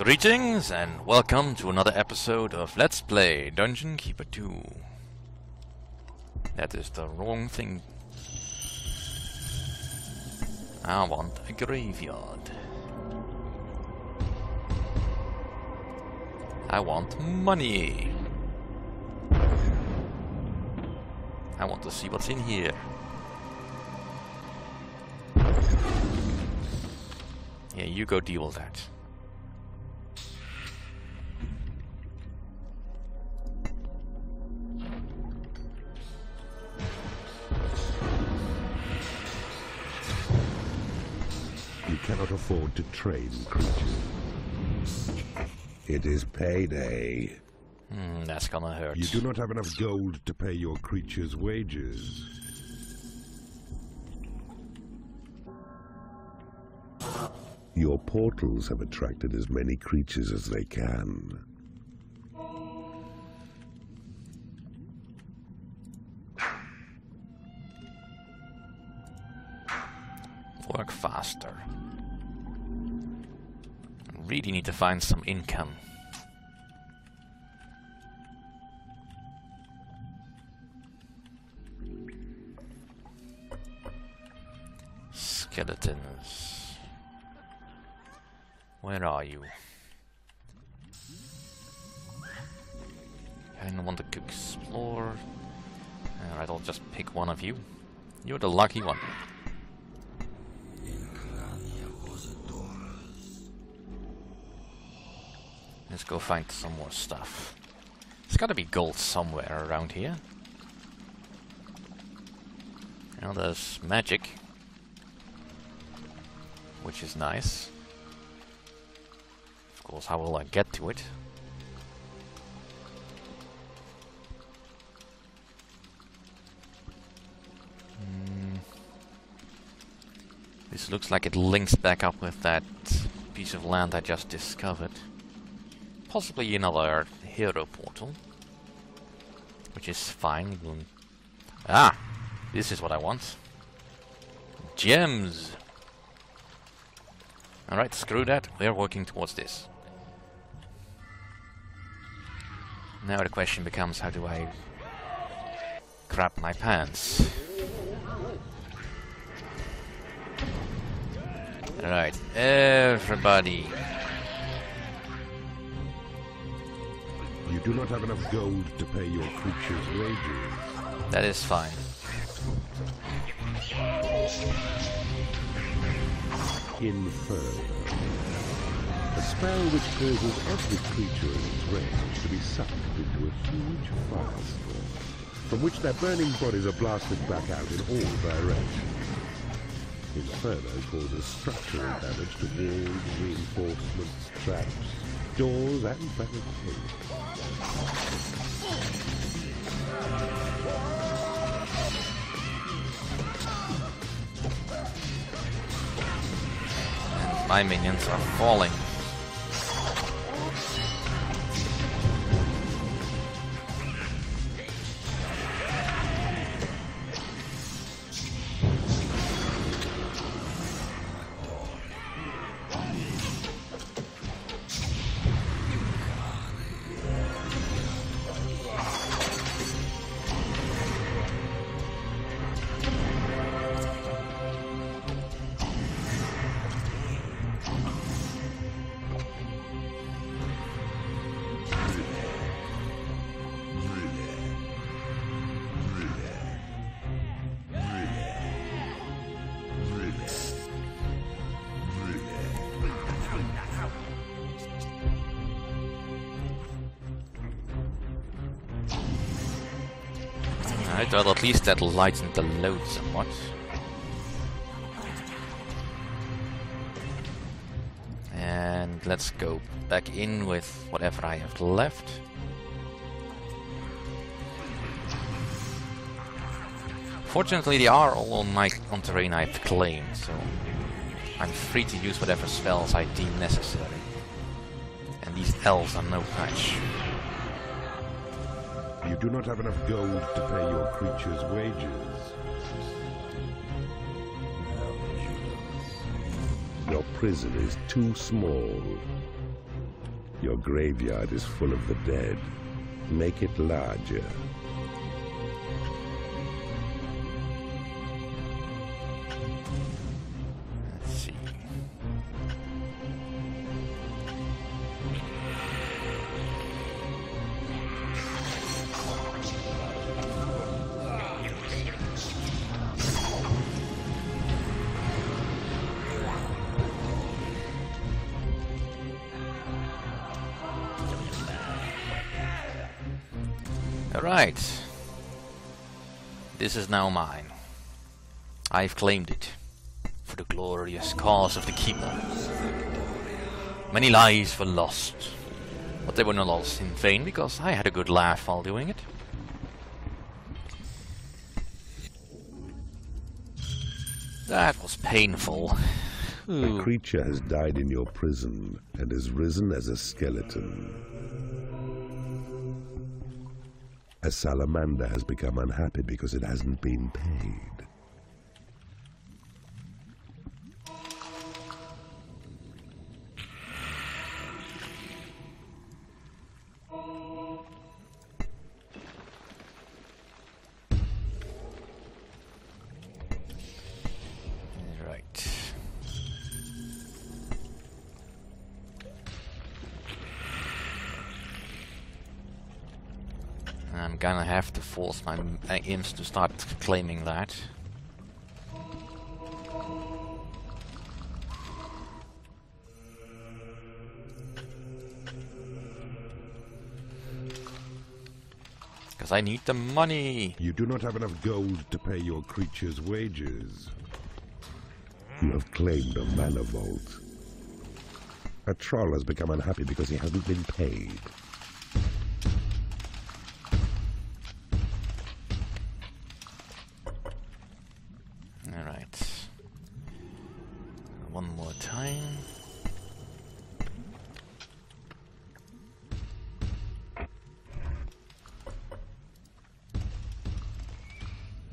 Greetings and welcome to another episode of Let's Play Dungeon Keeper 2. That is the wrong thing. I want a graveyard. I want money. I want to see what's in here. Yeah, you go deal with that. You cannot afford to train creatures. It is payday. That's gonna hurt. You do not have enough gold to pay your creatures' wages. Your portals have attracted as many creatures as they can. Work faster. Really need to find some income. Skeletons. Where are you? I don't want to explore. Alright, I'll just pick one of you. You're the lucky one. Let's go find some more stuff. There's gotta be gold somewhere around here. Now there's magic, which is nice. Of course, how will I get to it? This looks like it links back up with that piece of land I just discovered. Possibly another hero portal, which is fine. Ah, this is what I want. Gems. Alright, screw that. We're working towards this. Now the question becomes, how do I crap my pants? Alright, everybody. You do not have enough gold to pay your creatures' wages. That is fine. Inferno. A spell which causes every creature in its range to be sucked into a huge firestorm, from which their burning bodies are blasted back out in all directions. Inferno causes structural damage to walls, reinforcements, traps, doors, and barricades. And my minions are falling. Alright, well, at least that lightened the load somewhat. And let's go back in with whatever I have left. Fortunately, they are all on terrain I've claimed, so I'm free to use whatever spells I deem necessary. And these elves are no match. You do not have enough gold to pay your creatures' wages. Your prison is too small. Your graveyard is full of the dead. Make it larger. Let's see. Alright. This is now mine. I've claimed it. For the glorious cause of the Keeper. Many lives were lost. But they were not lost in vain, because I had a good laugh while doing it. That was painful. A creature has died in your prison and is risen as a skeleton. A salamander has become unhappy because it hasn't been paid. Right. I'm gonna have to force my imps to start claiming that. Because I need the money! You do not have enough gold to pay your creature's wages. You have claimed a mana vault. A troll has become unhappy because he hasn't been paid. Alright. One more time.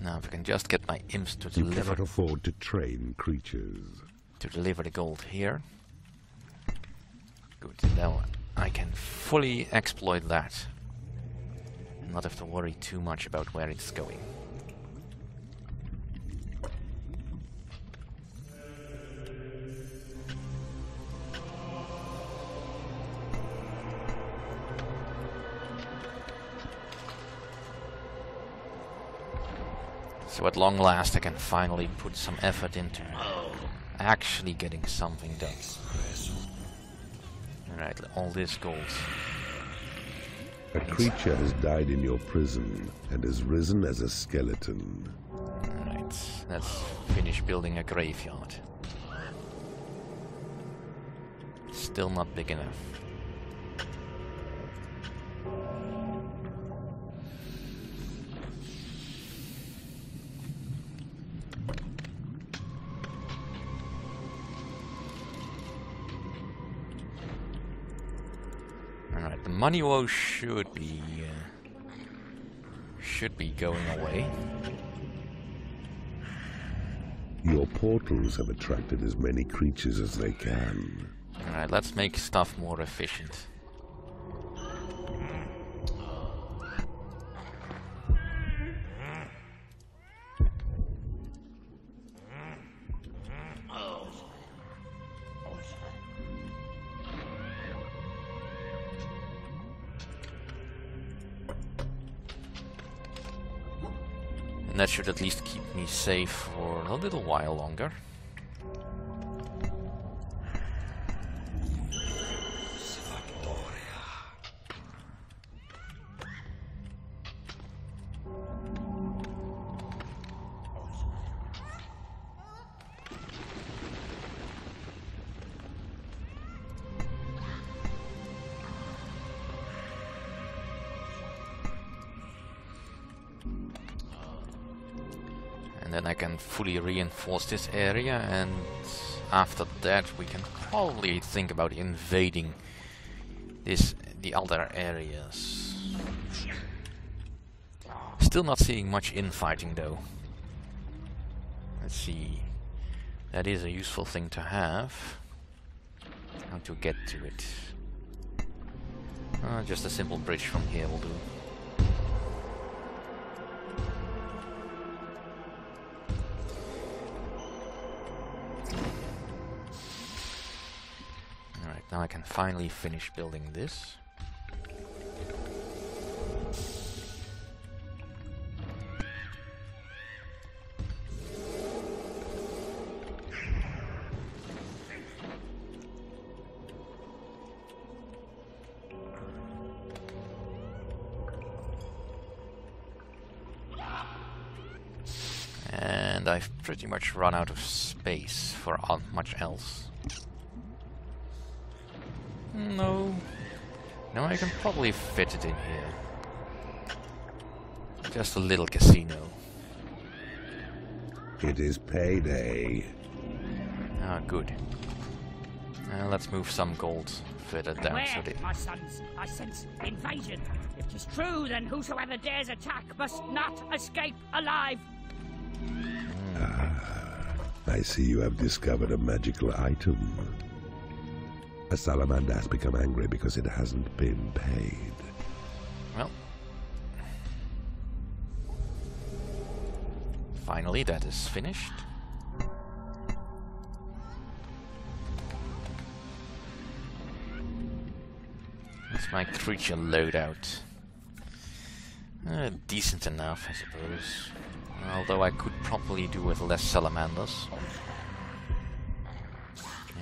Now if I can just get my imps to You deliver cannot afford to train creatures. the gold here. Good, now I can fully exploit that. And not have to worry too much about where it's going. So at long last I can finally put some effort into actually getting something done. Alright, all this gold. A creature has died in your prison and is risen as a skeleton. Alright, let's finish building a graveyard. Still not big enough. Alright, the money woe should be going away. Your portals have attracted as many creatures as they can. Alright, let's make stuff more efficient. And that should at least keep me safe for a little while longer. And then I can fully reinforce this area, and after that we can probably think about invading the other areas. Still not seeing much infighting though. Let's see. That is a useful thing to have. How to get to it. Just a simple bridge from here will do. Alright, now I can finally finish building this. And I've pretty much run out of space for much else. No, I can probably fit it in here. Just a little casino. It is payday. Ah, good. Let's move some gold further down. Beware, So they... my sons, I sense invasion. If 'tis true, then whosoever dares attack must not escape alive. I see you have discovered a magical item. A salamander has become angry because it hasn't been paid. Well, finally that is finished. That's my creature loadout. Decent enough, I suppose. Although I could probably do with less salamanders.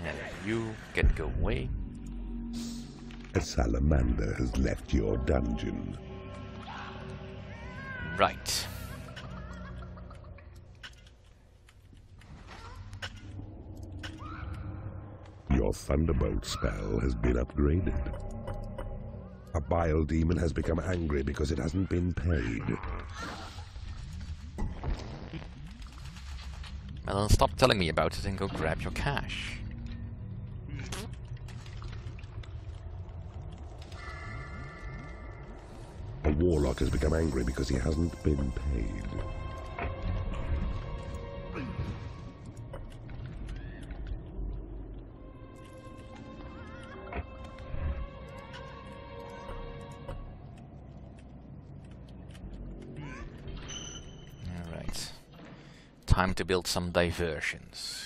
And you can go away. A salamander has left your dungeon. Right. Your thunderbolt spell has been upgraded. A bile demon has become angry because it hasn't been paid. Well, then stop telling me about it and go grab your cash. A warlock has become angry because he hasn't been paid. Alright. Time to build some diversions.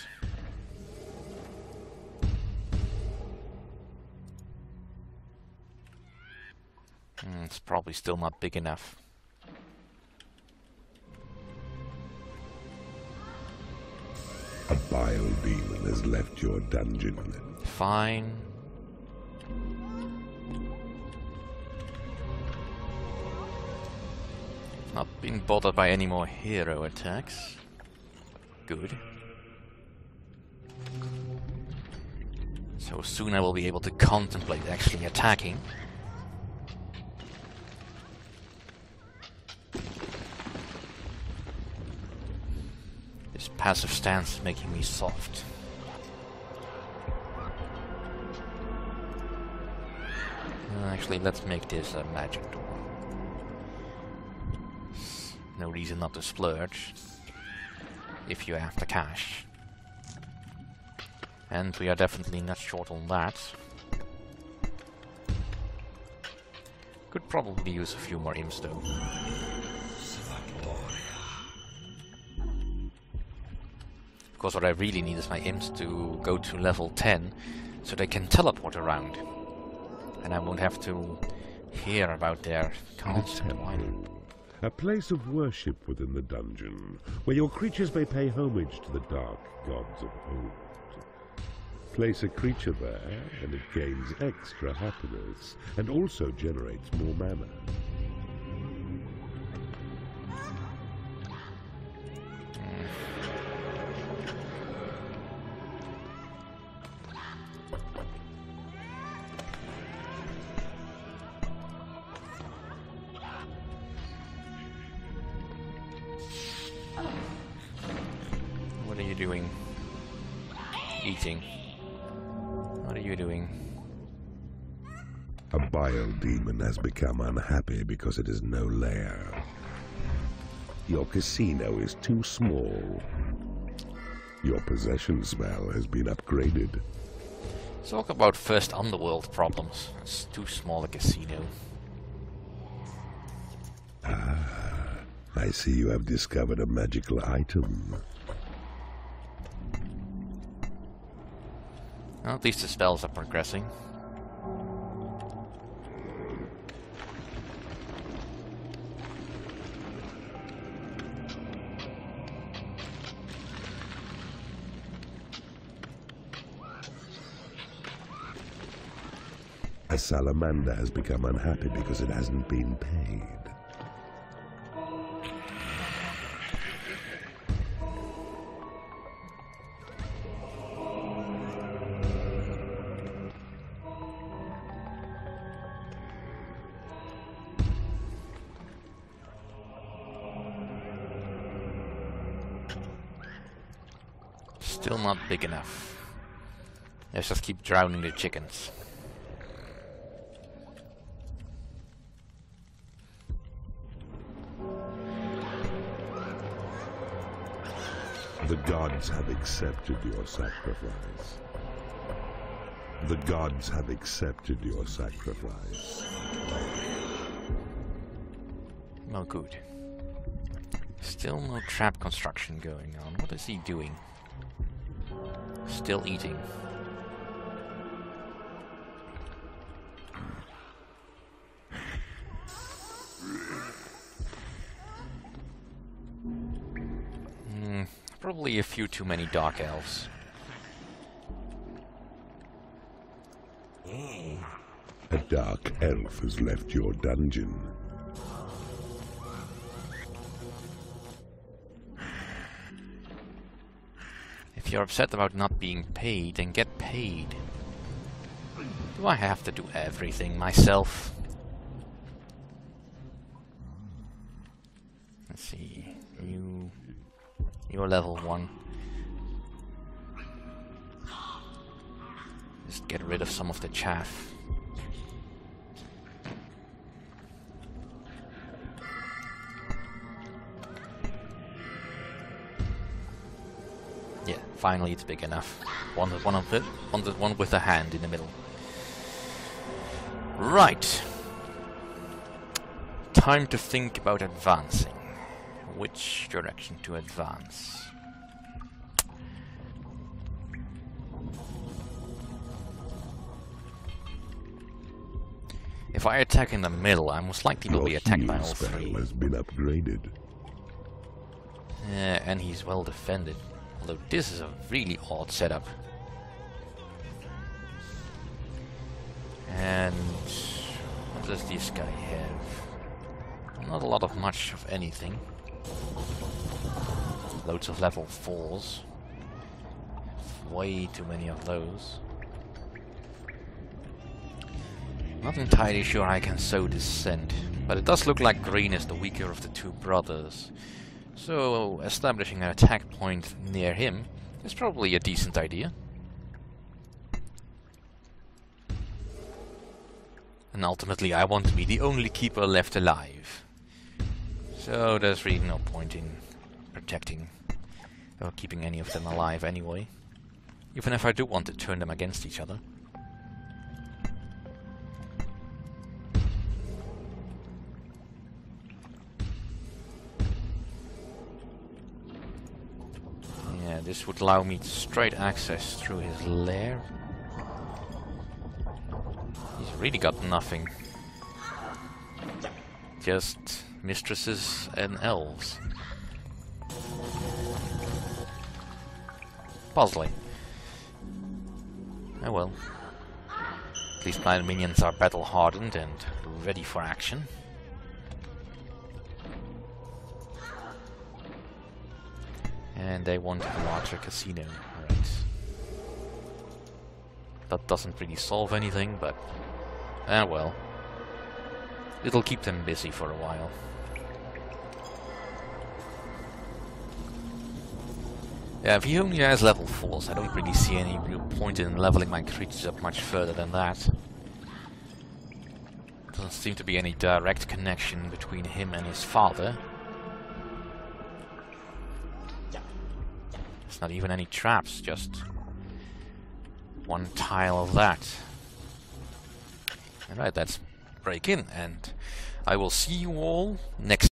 It's probably still not big enough. A bile demon has left your dungeon. Fine. Not being bothered by any more hero attacks. Good. So soon I will be able to contemplate actually attacking. This passive stance is making me soft. Actually, let's make this a magic door. No reason not to splurge if you have the cash. And we are definitely not short on that. Could probably use a few more imps though. Because what I really need is my imps to go to level 10 so they can teleport around. And I won't have to hear about their constant whining. A place of worship within the dungeon, where your creatures may pay homage to the dark gods of old. Place a creature there, and it gains extra happiness, and also generates more mana. What are you doing? Eating. What are you doing? A bile demon has become unhappy because it is no lair. Your casino is too small. Your possession spell has been upgraded. Let's talk about first underworld problems. It's too small a casino. I see you have discovered a magical item. Well, at least the spells are progressing. A salamander has become unhappy because it hasn't been paid. Still not big enough. Let's just keep drowning the chickens. The gods have accepted your sacrifice. The gods have accepted your sacrifice. No good. Still no trap construction going on. What is he doing? Still eating. Probably a few too many dark elves. A dark elf has left your dungeon. If you're upset about not being paid, then get paid. Do I have to do everything myself? Let's see. You're level 1. Just get rid of some of the chaff. Yeah, finally it's big enough. One with a hand in the middle. Right. Time to think about advancing. Which direction to advance? If I attack in the middle, I most likely will be attacked by all three. Has been upgraded. And he's well defended. Although this is a really odd setup. And what does this guy have? Not a lot of much of anything. Loads of level 4s. Way too many of those. Not entirely sure I can sow dissent, but it does look like green is the weaker of the two brothers. So establishing an attack point near him is probably a decent idea. And ultimately I want to be the only keeper left alive. So there's really no point in protecting or keeping any of them alive anyway. Even if I do want to turn them against each other. Yeah, this would allow me straight access through his lair. He's really got nothing. Just mistresses and elves. Puzzling. Oh well. At least my minions are battle hardened and ready for action. And they want a larger casino, right? That doesn't really solve anything, but well. It'll keep them busy for a while. Yeah, if he only has level 4s, I don't really see any real point in leveling my creatures up much further than that. Doesn't seem to be any direct connection between him and his father. There's not even any traps, just one tile of that. Alright, let's break in, and I will see you all next